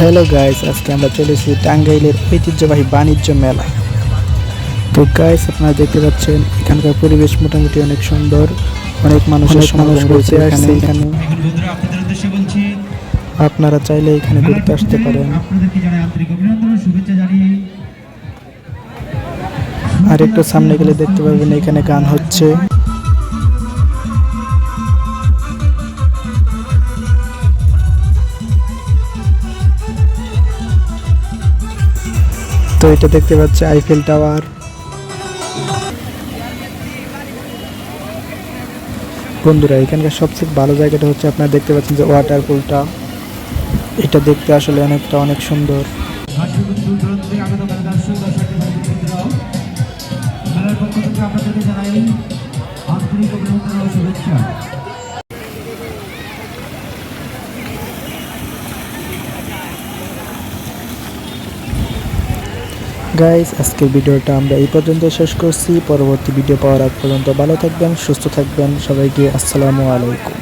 Hello guys, আজকে আমরা চলে এসেছি টাঙ্গাইলের ঐতিহ্যবাহী বাণিজ্য মেলা। তো গাইস, আপনারা দেখতে পাচ্ছেন এখানকার পরিবেশ মোটামুটি অনেক সুন্দর, অনেক মানুষের সমাগম রয়েছে এখানে। আপনারা চাইলে এখানে ঘুরতে আসতে পারেন। আর একটু সামনে গেলে দেখতে পারবেন এখানে গান হচ্ছে। তো এটা দেখতে পাচ্ছি আইফেল টাওয়ার। বন্ধুরা, এখানকার সবচেয়ে ভালো জায়গাটা হচ্ছে আপনারা দেখতে পাচ্ছেন যে ওয়াটারপুলটা, এটা দেখতে আসলে অনেক সুন্দর। গাইস, আজকের ভিডিওটা আমরা এই পর্যন্ত শেষ করছি। পরবর্তী ভিডিও পাওয়ার আগ পর্যন্ত ভালো থাকবেন, সুস্থ থাকবেন। সবাইকে আসসালামু আলাইকুম।